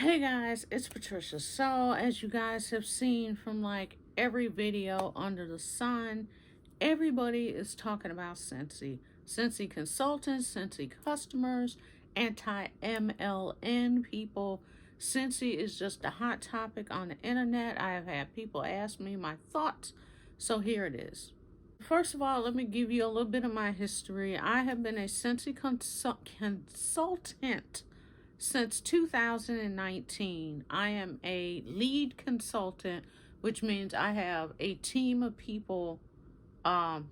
Hey guys, it's Patricia. So, as you guys have seen from like every video under the sun, everybody is talking about Scentsy. Scentsy consultants, Scentsy customers, anti-MLN people. Scentsy is just a hot topic on the internet. I have had people ask me my thoughts, so here it is. First of all, let me give you a little bit of my history. I have been a Scentsy consultant since 2019. I am a lead consultant, which means I have a team of people. I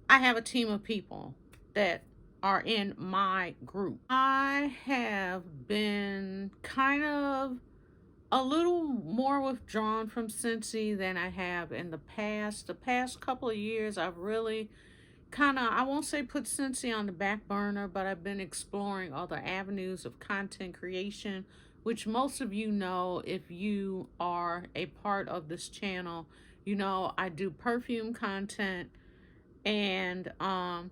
have a team of people that are in my group. I have been kind of a little more withdrawn from Scentsy than I have in the past. The past couple of years, I've really I won't say put Scentsy on the back burner, but I've been exploring other avenues of content creation, which most of you know if you are a part of this channel. You know, I do perfume content, and I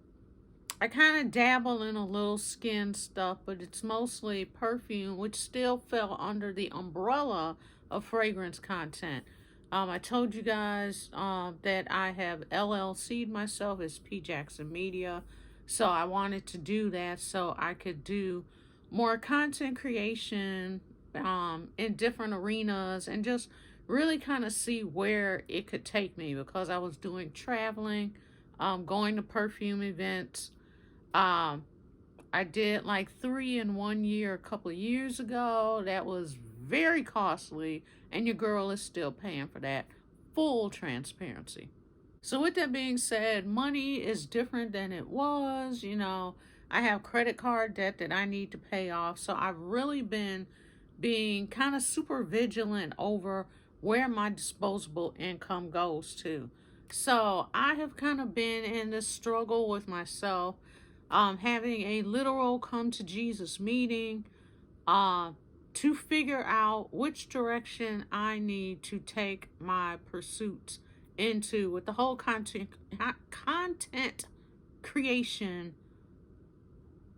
kind of dabble in a little skin stuff, but it's mostly perfume, which still fell under the umbrella of fragrance content. I told you guys that I have LLC'd myself as pjacksone Media, so I wanted to do that so I could do more content creation in different arenas and just really kind of see where it could take me, because I was doing traveling, going to perfume events. I did like 3 in 1 year a couple of years ago. That was very costly, and your girl is still paying for that. Full transparency. So with that being said, money is different than it was. You know, I have credit card debt that I need to pay off. So I've really been being kind of super vigilant over where my disposable income goes to. So I have kind of been in this struggle with myself, having a literal come to Jesus meeting, to figure out which direction I need to take my pursuits into with the whole content creation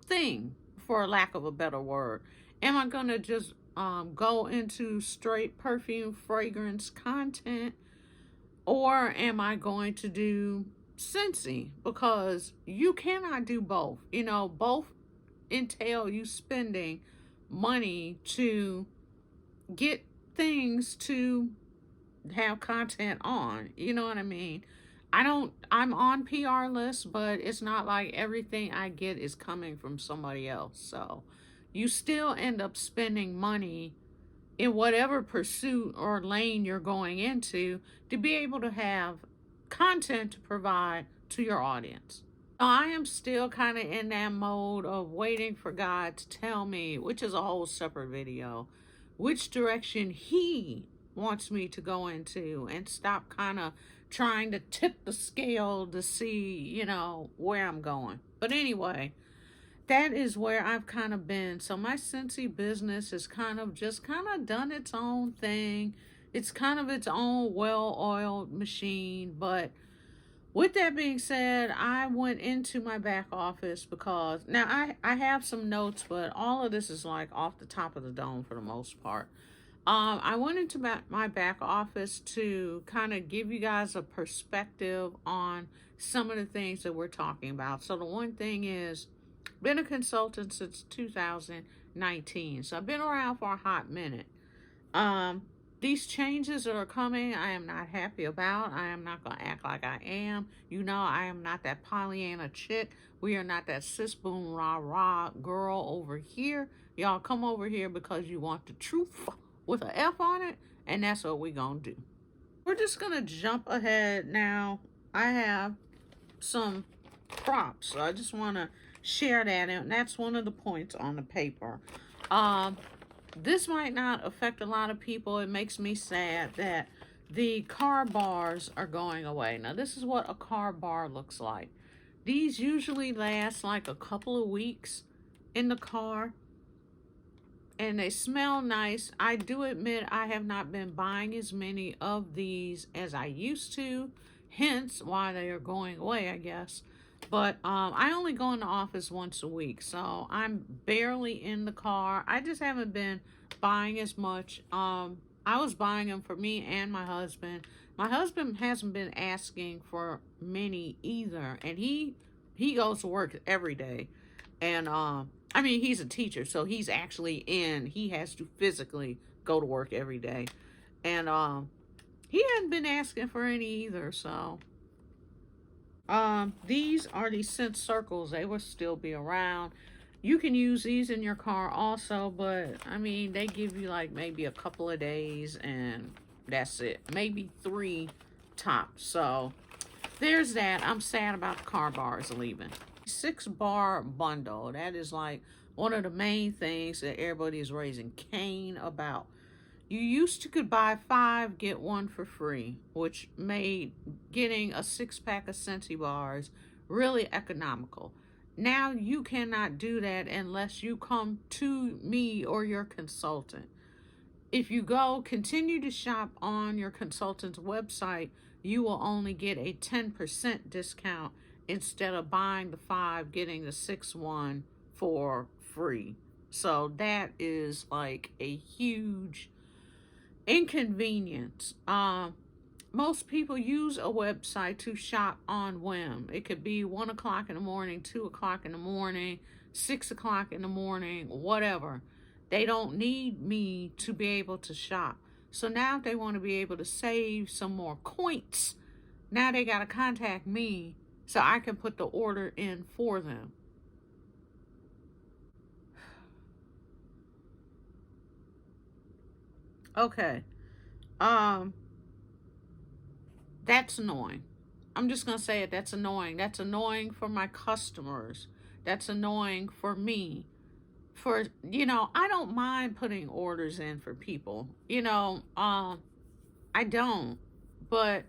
thing, for lack of a better word. Am I going to just go into straight perfume fragrance content, or am I going to do Scentsy? Because you cannot do both. You know, both entail you spending money to get things to have content on. You know what I mean? I'm on PR lists, but it's not like everything I get is coming from somebody else. So you still end up spending money in whatever pursuit or lane you're going into to be able to have content to provide to your audience. I am still kind of in that mode of waiting for God to tell me, which is a whole separate video, which direction He wants me to go into, and stop kind of trying to tip the scale to see, you know, where I'm going. But anyway, that is where I've kind of been. So my Scentsy business has kind of done its own thing. It's kind of its own well-oiled machine. But with that being said, I went into my back office because now I have some notes, but all of this is like off the top of the dome for the most part. I went into my back office to kind of give you guys a perspective on some of the things that we're talking about. So the one thing is, been a consultant since 2019. So I've been around for a hot minute. These changes that are coming, I am not happy about. I am not going to act like I am. You know, I am not that Pollyanna chick. We are not that sis boom rah rah girl over here. Y'all come over here because you want the truth with an F on it, and that's what we're going to do. We're just going to jump ahead now. I have some props, so I just want to share that, and that's one of the points on the paper. This might not affect a lot of people. It makes me sad that the car bars are going away. Now, this is what a car bar looks like. These usually last like a couple of weeks in the car, and they smell nice. I do admit I have not been buying as many of these as I used to, hence why they are going away, I guess. But I only go in the office once a week, so I'm barely in the car. I just haven't been buying as much. I was buying them for me and my husband. My husband hasn't been asking for many either, and he goes to work every day. And I mean, he's a teacher, so he's actually in. He has to physically go to work every day, and he hadn't been asking for any either. So these are the scent circles. They will still be around. You can use these in your car also, but I mean, they give you like maybe a couple of days and that's it. Maybe 3 tops. So there's that. I'm sad about the car bars leaving. 6-bar bundle. That is like one of the main things that everybody is raising Cain about. You used to could buy 5, get 1 for free, which made getting a 6-pack of Scentsy bars really economical. Now you cannot do that unless you come to me or your consultant. If you continue to shop on your consultant's website, you will only get a 10% discount instead of buying the 5, getting the 6 one for free. So that is like a huge inconvenience. Most people use a website to shop on whim. It could be 1 o'clock in the morning, 2 o'clock in the morning, 6 o'clock in the morning, whatever. They don't need me to be able to shop. So now if they want to be able to save some more coins, now they got to contact me so I can put the order in for them. Okay. Um, that's annoying. I'm just going to say it. That's annoying. That's annoying for my customers. That's annoying for me. I don't mind putting orders in for people. I don't. But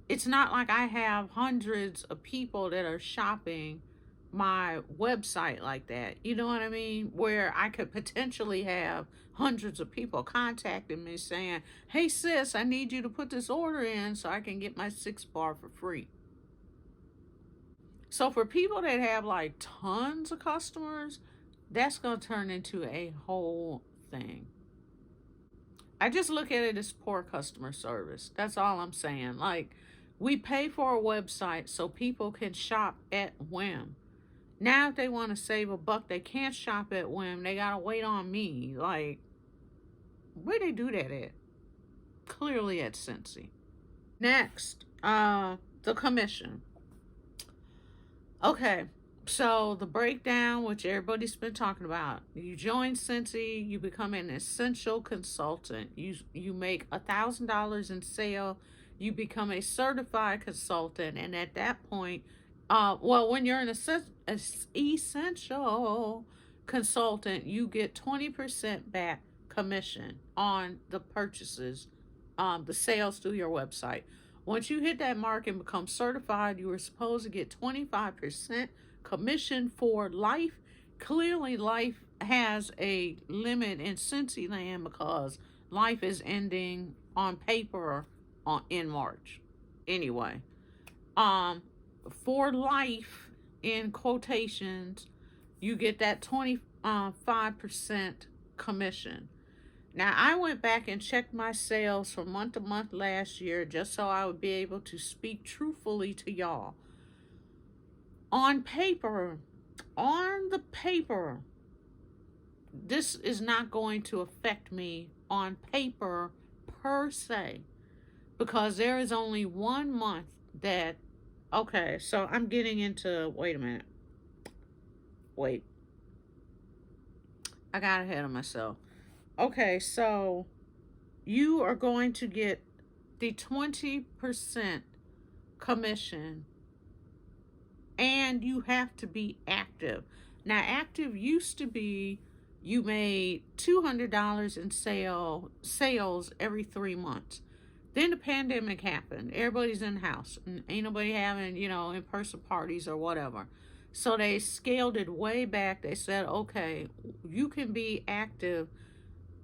it's not like I have hundreds of people that are shopping my website like that. You know what I mean? Where I could potentially have hundreds of people contacting me saying, "Hey sis, I need you to put this order in so I can get my 6-bar for free." So for people that have like tons of customers, that's going to turn into a whole thing. I just look at it as poor customer service. That's all I'm saying. Like, we pay for a website so people can shop at whim. Now, if they want to save a buck, they can't shop at whim. They got to wait on me. Like, where they do that at? Clearly at Scentsy. Next, the commission. Okay, so the breakdown, which everybody's been talking about, you join Scentsy, you become an essential consultant. You make $1,000 in sale, you become a certified consultant, and at that point, when you're an essential consultant, you get 20% back commission on the purchases, the sales through your website. Once you hit that mark and become certified, you are supposed to get 25% commission for life. Clearly, life has a limit in Scentsy land because life is ending on paper in March. Anyway, for life, in quotations, you get that 25% commission. Now, I went back and checked my sales from month to month last year just so I would be able to speak truthfully to y'all. On the paper, this is not going to affect me on paper per se because there is only 1 month that, okay, so I'm getting into, wait a minute. Wait. I got ahead of myself. Okay, so you are going to get the 20% commission and you have to be active. Now, active used to be you made $200 in sales every 3 months. Then the pandemic happened. Everybody's in the house and ain't nobody having, in-person parties or whatever. So they scaled it way back. They said, okay, you can be active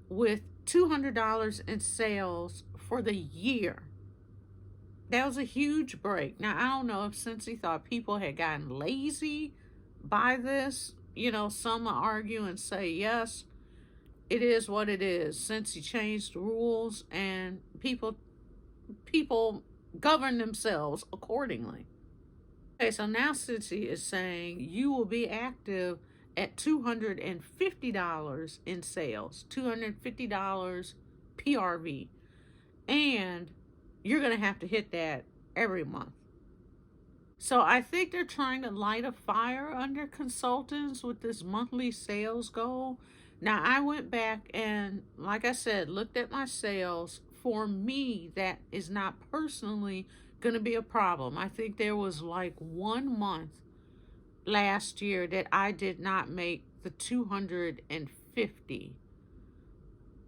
with $200 in sales for the year. That was a huge break. Now, I don't know if Scentsy thought people had gotten lazy by this. You know, some will argue and say, yes, it is what it is. Scentsy changed the rules and people govern themselves accordingly. Okay, so now Scentsy is saying you will be active at $250 in sales, $250 PRV, and you're going to have to hit that every month. So I think they're trying to light a fire under consultants with this monthly sales goal. Now I went back and, like I said, looked at my sales. For me, that is not personally going to be a problem. I think there was like 1 month last year that I did not make the 250.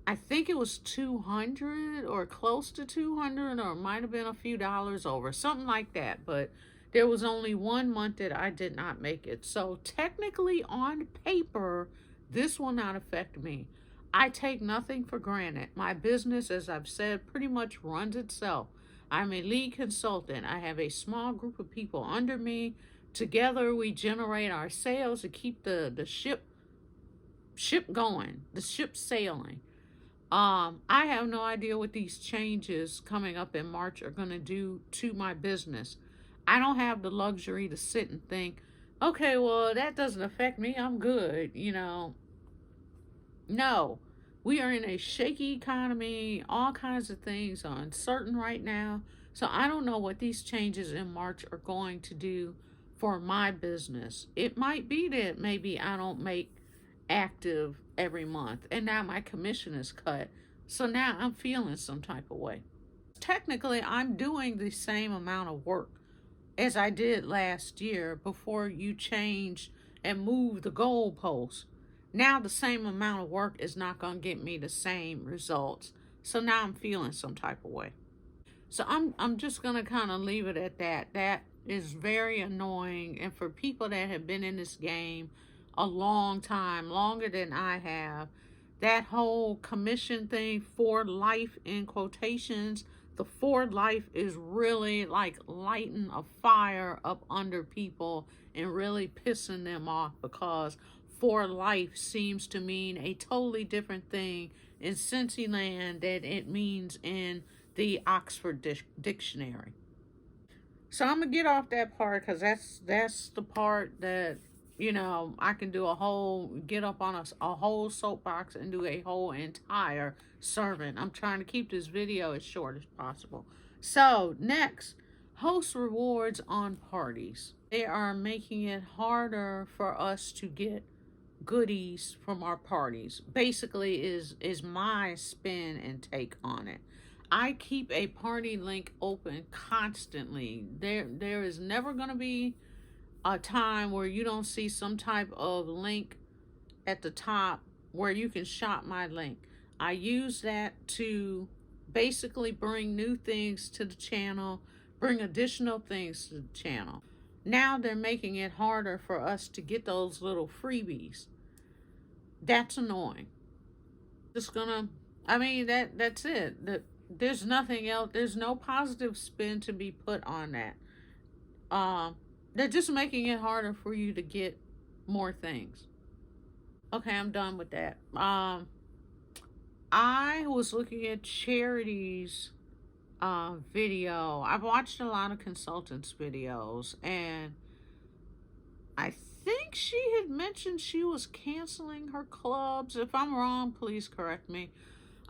I think it was 200 or close to 200, or it might have been a few dollars over, something like that. But there was only 1 month that I did not make it. So technically, on paper, this will not affect me. I take nothing for granted. My business, as I've said, pretty much runs itself. I'm a lead consultant. I have a small group of people under me. Together, we generate our sales to keep the ship going, the ship sailing. I have no idea what these changes coming up in March are going to do to my business. I don't have the luxury to sit and think, okay, well, that doesn't affect me. I'm good. No, we are in a shaky economy. All kinds of things are uncertain right now. So I don't know what these changes in March are going to do for my business. It might be that maybe I don't make active every month and now my commission is cut. So now I'm feeling some type of way. Technically, I'm doing the same amount of work as I did last year before you changed and moved the goalpost. Now the same amount of work is not going to get me the same results. So now I'm feeling some type of way. So I'm just going to kind of leave it at that. That is very annoying, and for people that have been in this game a long time, longer than I have, that whole commission thing for life in quotations, the for life is really like lighting a fire up under people and really pissing them off, because for life seems to mean a totally different thing in Scentsy land than it means in the Oxford Dictionary. So I'm gonna get off that part because that's the part that I can do a whole get up on a whole soapbox and do a whole entire sermon. I'm trying to keep this video as short as possible. So next, host rewards on parties. They are making it harder for us to get goodies from our parties. Basically is my spin and take on it. I keep a party link open constantly. There is never going to be a time where you don't see some type of link at the top where you can shop my link. I use that to basically bring new things to the channel, bring additional things to the channel. Now they're making it harder for us to get those little freebies. That's annoying. Just gonna, I mean, that's it. There's nothing else. There's no positive spin to be put on that. They're just making it harder for you to get more things. Okay, I'm done with that. I was looking at Charity's video. I've watched a lot of consultants' videos, and I think she had mentioned she was canceling her clubs. If I'm wrong, please correct me.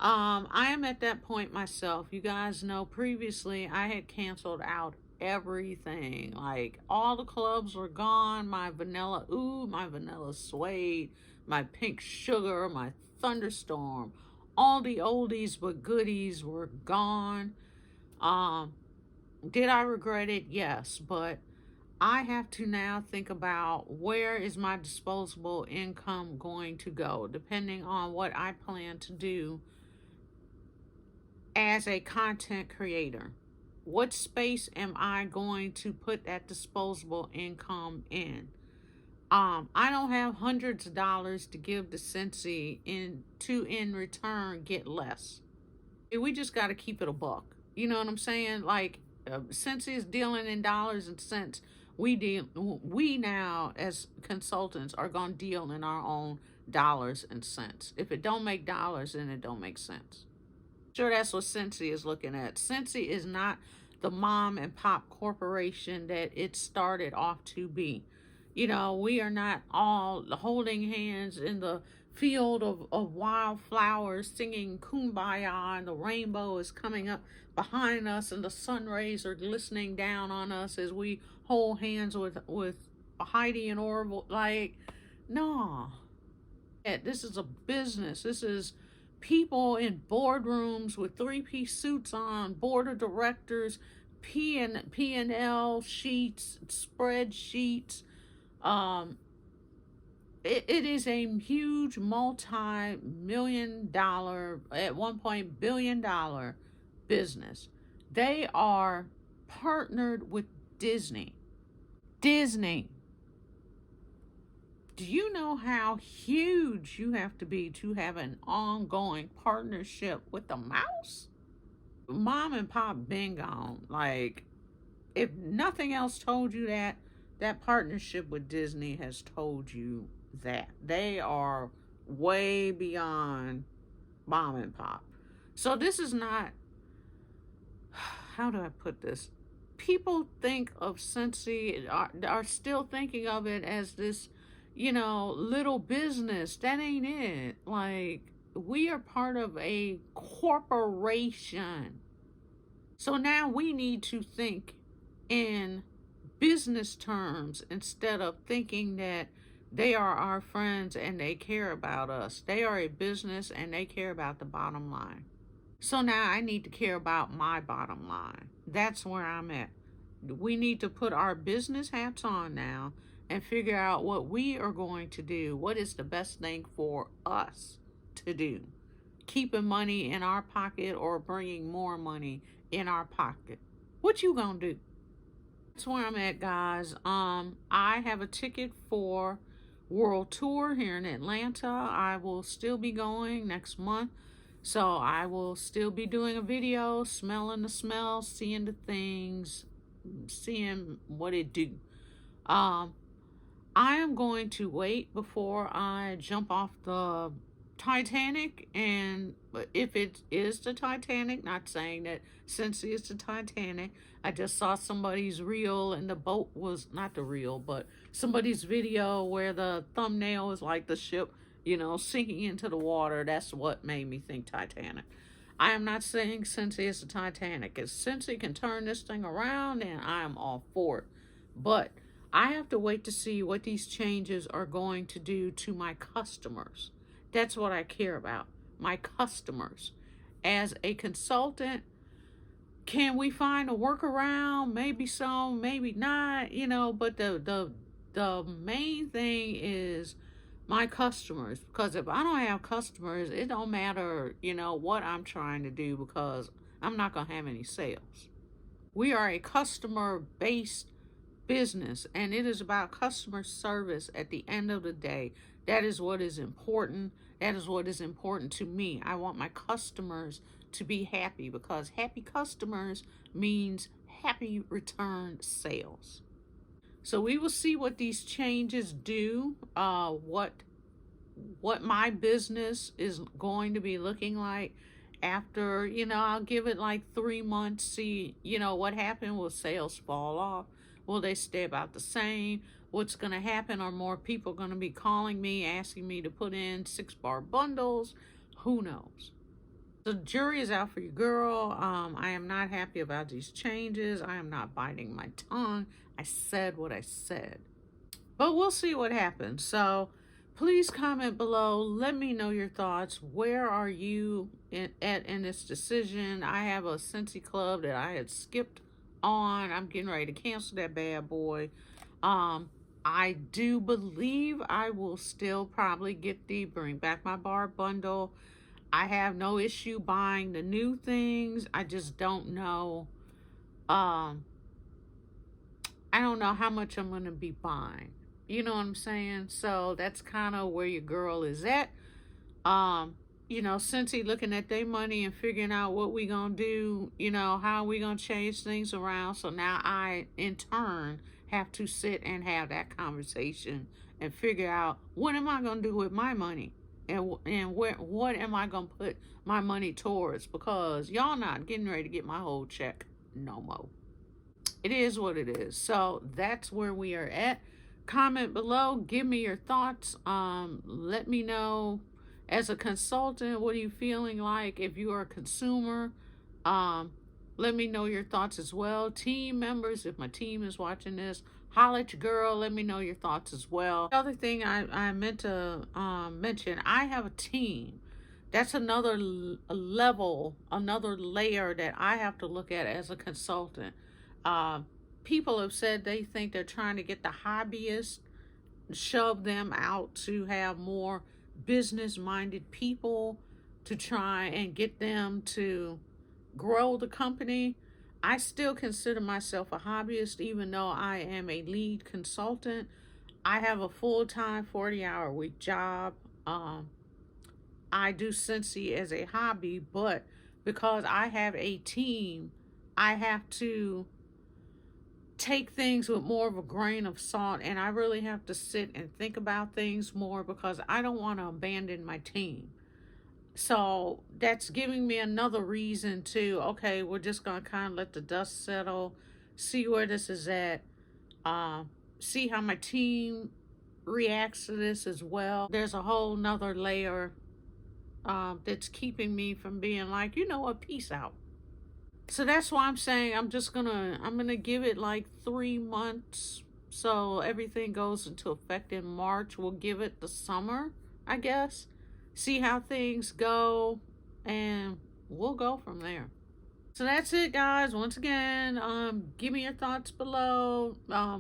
I am at that point myself. You guys know previously I had canceled out everything. Like all the clubs were gone. My vanilla oud, my vanilla suede, my pink sugar, my thunderstorm. All the oldies but goodies were gone. Um, did I regret it? Yes, but I have to now think about where is my disposable income going to go, depending on what I plan to do as a content creator. What space am I going to put that disposable income in? I don't have hundreds of dollars to give to Scentsy in return get less. We just got to keep it a buck. You know what I'm saying? Like, Scentsy is dealing in dollars and cents. We now as consultants are going to deal in our own dollars and cents. If it don't make dollars, then it don't make sense. Sure, that's what Scentsy is looking at. Scentsy is not the mom and pop corporation that it started off to be. You know, we are not all holding hands in the field of wildflowers singing kumbaya, and the rainbow is coming up behind us and the sun rays are glistening down on us as we hold hands with Heidi and Orville. Like, no. This is a business. This is people in boardrooms with three-piece suits on, board of directors, P&L sheets, spreadsheets. It is a huge multi-million dollar, at one point billion-dollar business. They are partnered with Disney. Disney. Do you know how huge you have to have an ongoing partnership with the mouse? Mom and pop been gone. Like, if nothing else told you that, that partnership with Disney has told you that. They are way beyond mom and pop. So this is not, how do I put this? People think of Scentsy, are still thinking of it as this, you know, little business. That ain't it. Like, we are part of a corporation. So now we need to think in business terms instead of thinking that they are our friends and they care about us. They are a business and they care about the bottom line. So now I need to care about my bottom line. That's where I'm at. We need to put our business hats on now and figure out what we are going to do. What is the best thing for us to do? Keeping money in our pocket or bringing more money in our pocket? What you gonna do? That's where I'm at, guys. I have a ticket for World Tour here in Atlanta. I will still be going next month. So I will still be doing a video, smelling the smell, seeing the things, seeing what it do. I am going to wait before I jump off the Titanic, and if it is the Titanic, not saying that Scentsy is the Titanic, I just saw somebody's reel and the boat was not the reel, but somebody's video where the thumbnail is like the ship, you know, sinking into the water. That's what made me think Titanic. I am not saying Scentsy is the Titanic. If Scentsy can turn this thing around, then I am all for it. But I have to wait to see what these changes are going to do to my customers. That's what I care about, my customers. As a consultant, can we find a workaround? Maybe so, maybe not, you know, but the main thing is my customers, because if I don't have customers, it don't matter, you know, what I'm trying to do, because I'm not going to have any sales. We are a customer based business, and it is about customer service at the end of the day. That is what is important. That is what is important to me. I want my customers to be happy, because happy customers means happy return sales. So we will see what these changes do, what my business is going to be looking like after, you know, I'll give it like 3 months, see, you know, what happened. Will sales fall off? Will they stay about the same? What's going to happen? Are more people going to be calling me, asking me to put in 6-bar bundles? Who knows? The jury is out for you, girl. I am not happy about these changes. I am not biting my tongue. I said what I said. But we'll see what happens. So please comment below. Let me know your thoughts. Where are you in this decision? I have a Scentsy club that I had skipped on. I'm getting ready to cancel that bad boy. I do believe I will still probably get the Bring Back My Bar bundle. I have no issue buying the new things. I just don't know. I don't know how much I'm going to be buying. You know what I'm saying? So that's kind of where your girl is at. Scentsy looking at their money and figuring out what we gonna do, how we gonna change things around. So now I, in turn, have to sit and have that conversation and figure out what am I gonna do with my money, and what am I gonna put my money towards, because y'all not getting ready to get my whole check no more. It is what it is. So that's where we are at. Comment below, give me your thoughts. Let me know, as a consultant, what are you feeling like? If you are a consumer, um let me know your thoughts as well. Team members, if my team is watching this, holla at your girl, let me know your thoughts as well. The other thing I meant to mention, I have a team. That's another level, another layer that I have to look at as a consultant. uh, People have said they think they're trying to get the hobbyists, shove them out to have more business minded people, to try and get them to grow the company. I still consider myself a hobbyist, even though I am a lead consultant. I have a full-time 40-hour-week job. I do Scentsy as a hobby, but because I have a team, I have to take things with more of a grain of salt, and I really have to sit and think about things more, because I don't want to abandon my team. So that's giving me another reason to, okay, we're just going to kind of let the dust settle, see where this is at, uh, see how my team reacts to this as well. There's a whole nother layer that's keeping me from being like, you know what, peace out. So that's why I'm saying I'm gonna give it like 3 months, so everything goes into effect in March. We'll give it the summer, I guess, see how things go, and we'll go from there. So that's it, guys. Once again, give me your thoughts below.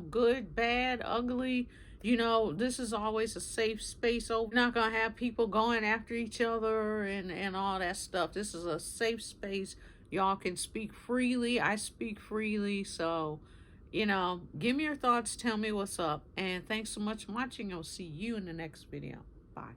Good, bad, ugly. This is always a safe space. We're not gonna have people going after each other and all that stuff. This is a safe space. Y'all can speak freely. I speak freely. So, give me your thoughts. Tell me what's up. And thanks so much for watching. I'll see you in the next video. Bye.